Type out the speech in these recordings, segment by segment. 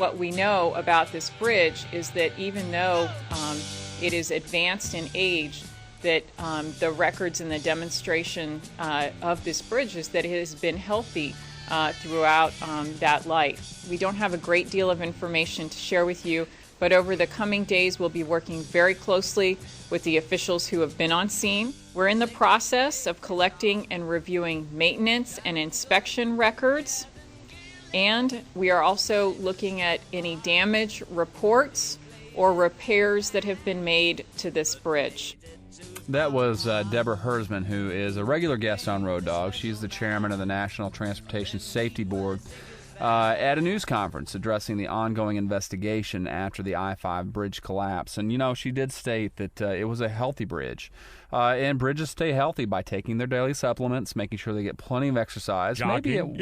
what we know about this bridge is that even though it is advanced in age, that the records and the demonstration of this bridge is that it has been healthy throughout that life. We don't have a great deal of information to share with you, but over the coming days, we'll be working very closely with the officials who have been on scene. We're in the process of collecting and reviewing maintenance and inspection records, and we are also looking at any damage reports or repairs that have been made to this bridge. That was Deborah Hersman, who is a regular guest on Road Dogg. She's the chairman of the National Transportation Safety Board at a news conference addressing the ongoing investigation after the I-5 bridge collapse. And, you know, she did state that it was a healthy bridge. And bridges stay healthy by taking their daily supplements, making sure they get plenty of exercise. Jogging.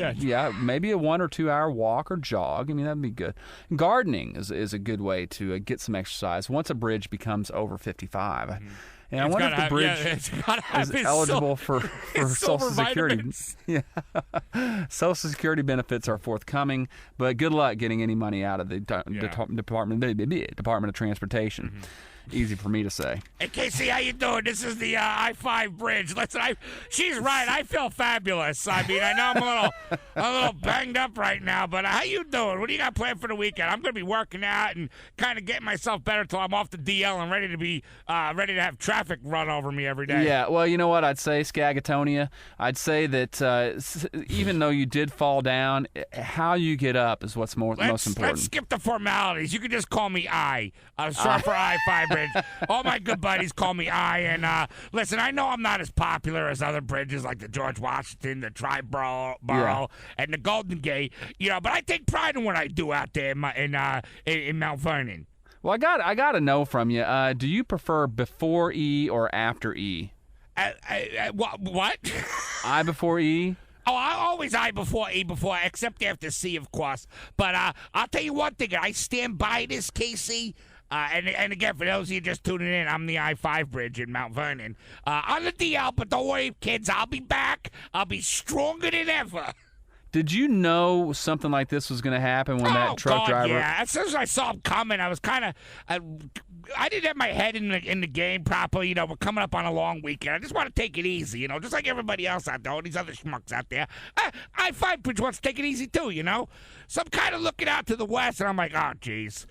Maybe a 1 or 2 hour walk or jog. I mean, that'd be good. Gardening is a good way to get some exercise once a bridge becomes over 55. Mm-hmm. And I wonder if the bridge is eligible for Social Security. Yeah. Social Security benefits are forthcoming, but good luck getting any money out of the Department of Transportation. Mm-hmm. Easy for me to say. Hey, KC, how you doing? This is the I-5 bridge. Listen, she's right. I feel fabulous. I mean, I know I'm a little banged up right now, but how you doing? What do you got planned for the weekend? I'm going to be working out and kind of getting myself better till I'm off the DL and ready to have traffic run over me every day. Yeah, well, you know what I'd say, Skagitonia? I'd say that even though you did fall down, how you get up is what's most important. Let's skip the formalities. You can just call me I. I'm sorry for I-5 bridge. All my good buddies call me I. And listen, I know I'm not as popular as other bridges like the George Washington, the Triborough, and the Golden Gate, you know, but I take pride in what I do out there in Mount Vernon. Well, I got to know from you. Do you prefer before E or after E? What? I before E? Oh, I always I before E except after C, of course. But I'll tell you one thing. I stand by this, KC. And again, for those of you just tuning in, I'm the I-5 bridge in Mount Vernon. On the DL, but don't worry, kids, I'll be back. I'll be stronger than ever. Did you know something like this was going to happen when that truck driver... Yeah, as soon as I saw him coming, I was kind of... I didn't have my head in the game properly. You know, we're coming up on a long weekend. I just want to take it easy, you know, just like everybody else out there, all these other schmucks out there. I-5 bridge wants to take it easy, too, you know? So I'm kind of looking out to the west, and I'm like, oh, jeez.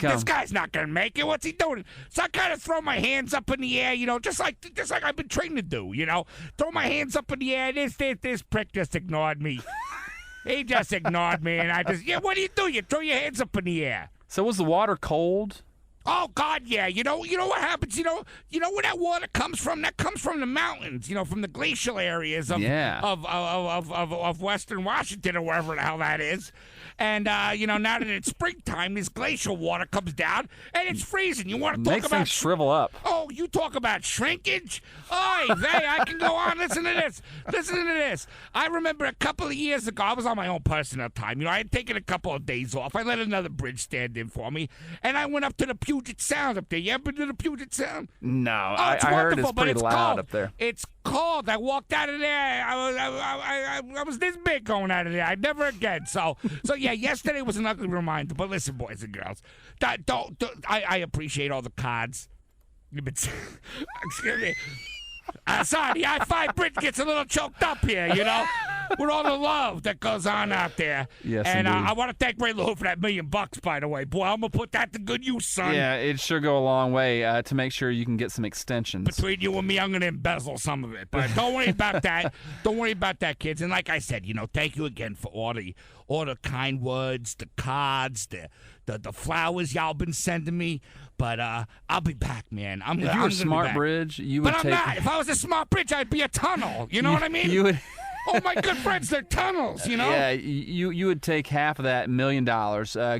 This guy's not going to make it. What's he doing? So I kind of throw my hands up in the air, you know, just like I've been trained to do, you know. Throw my hands up in the air. This prick just ignored me. He just ignored me, and I just, what do? You throw your hands up in the air. So was the water cold? Oh, God, yeah. You know what happens? You know where that water comes from? That comes from the mountains, you know, from the glacial areas of Western Washington or wherever the hell that is. And, you know, now that it's springtime, this glacial water comes down, and it's freezing. You want to talk Makes about... things shrivel up. Oh, you talk about shrinkage? Oy vey, I can go on. Listen to this. I remember a couple of years ago, I was on my own personal time. You know, I had taken a couple of days off. I let another bridge stand in for me, and I went up to the Puget Sound up there. You ever been to the Puget Sound? No, I heard it's pretty loud up there. It's cold. I walked out of there. I was this big going out of there. I'd never again. So yeah, yesterday was an ugly reminder. But listen, boys and girls, I appreciate all the cards. Excuse me. Sorry, the I-5 bridge gets a little choked up here, you know, with all the love that goes on out there. Yes, and indeed. I want to thank Ray LaHoo for that $1 million, by the way. Boy, I'm going to put that to good use, son. Yeah, it sure go a long way to make sure you can get some extensions. Between you and me, I'm going to embezzle some of it. But don't worry about that. Don't worry about that, kids. And like I said, you know, thank you again for all the kind words, the cards, the flowers y'all been sending me. But I'll be back, man. If you were a smart bridge, you would take... But I'm not. If I was a smart bridge, I'd be a tunnel. You know what I mean? You would... Oh, my good friends, they're tunnels, you know? Yeah, you would take half of that $1 million,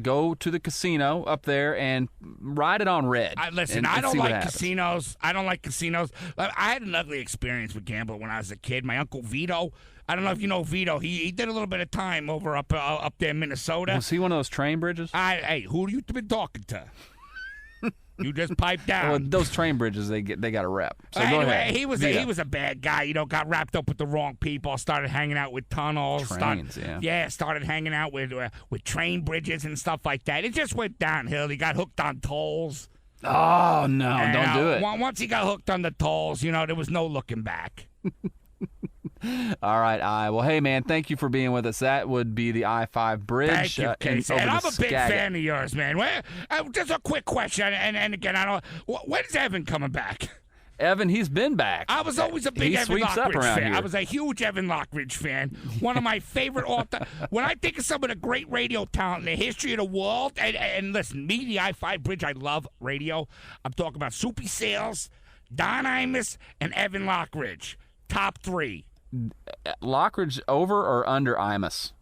go to the casino up there and ride it on red. Listen, I don't like casinos. I don't like casinos. I had an ugly experience with gambling when I was a kid. My Uncle Vito, I don't know if you know Vito. He did a little bit of time over up there in Minnesota. Was he one of those train bridges? Hey, who you been talking to? You just pipe down. Well, those train bridges, they got a rep. So anyway, go ahead. he was a bad guy. You know, got wrapped up with the wrong people. Started hanging out with tunnels. Trains, started hanging out with train bridges and stuff like that. It just went downhill. He got hooked on tolls. Oh no! And, don't do it. Once he got hooked on the tolls, you know, there was no looking back. All right, well, hey, man, thank you for being with us. That would be the I-5 bridge. Thank you, KC. And I'm a big fan of yours, man. Just a quick question, and again, I don't. When's Evan coming back? Evan, he's been back. I was always a big Evan Lockridge fan. Here. I was a huge Evan Lockridge fan. One of my favorite all-time. When I think of some of the great radio talent in the history of the world, and listen, me, the I-5 bridge, I love radio. I'm talking about Soupy Sales, Don Imus, and Evan Lockridge. Top 3. Lockridge over or under Imus?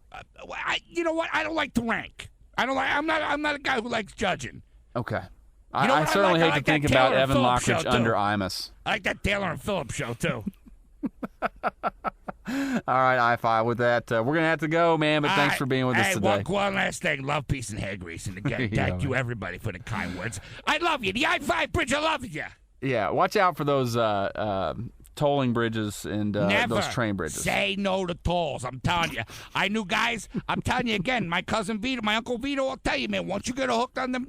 You know what? I don't like to rank. I'm not a guy who likes judging. Okay. I certainly hate to think about Evan Lockridge under Imus. I like that Taylor and Phillips show, too. All right, I-5. With that, we're going to have to go, man, but thanks for being with us today. One last thing. Love, peace, and hair grease. And again, thank you, everybody, for the kind words. I love you. The I-5 bridge, I love you. Yeah, watch out for those tolling bridges and those train bridges. Say no to tolls. I'm telling you. I knew guys. I'm telling you again. My cousin Vito, my uncle Vito will tell you, man. Once you get hooked on them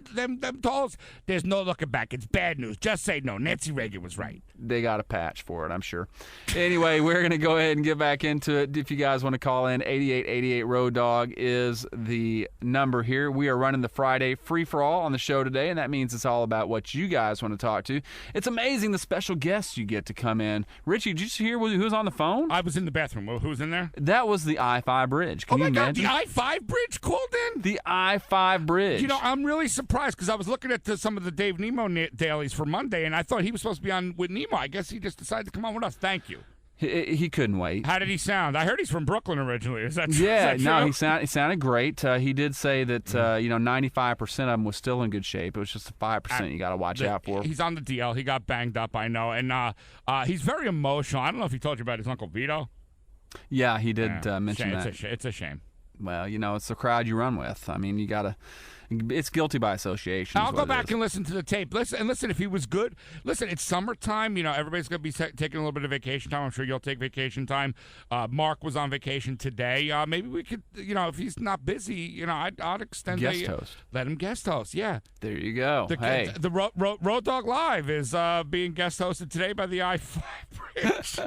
tolls, there's no looking back. It's bad news. Just say no. Nancy Reagan was right. They got a patch for it, I'm sure. Anyway, we're going to go ahead and get back into it. If you guys want to call in, 8888 Road Dog is the number here. We are running the Friday free for all on the show today, and that means it's all about what you guys want to talk to. It's amazing the special guests you get to come in. Ritchie, did you hear who was on the phone? I was in the bathroom. Who was in there? That was the I-5 bridge. Can you imagine? The I-5 bridge called in? The I-5 bridge. You know, I'm really surprised because I was looking at some of the Dave Nemo dailies for Monday, and I thought he was supposed to be on with Nemo. I guess he just decided to come on with us. Thank you. He couldn't wait. How did he sound? I heard he's from Brooklyn originally. Is that true? Yeah, no, he sounded great. He did say that 95% of them was still in good shape. It was just the 5% you got to watch out for. He's on the DL. He got banged up, I know, and he's very emotional. I don't know if he told you about his Uncle Vito. Yeah, he did mention that. It's a shame. Well, it's the crowd you run with. I mean, you got to. It's guilty by association. I'll go back and listen to the tape. Listen, if he was good. Listen, it's summertime. Everybody's going to be taking a little bit of vacation time. I'm sure you'll take vacation time. Mark was on vacation today. Maybe we could, if he's not busy, I'd extend guest host. Let him guest host. Yeah. There you go. The Road Dog Live is being guest hosted today by the I-5 Bridge.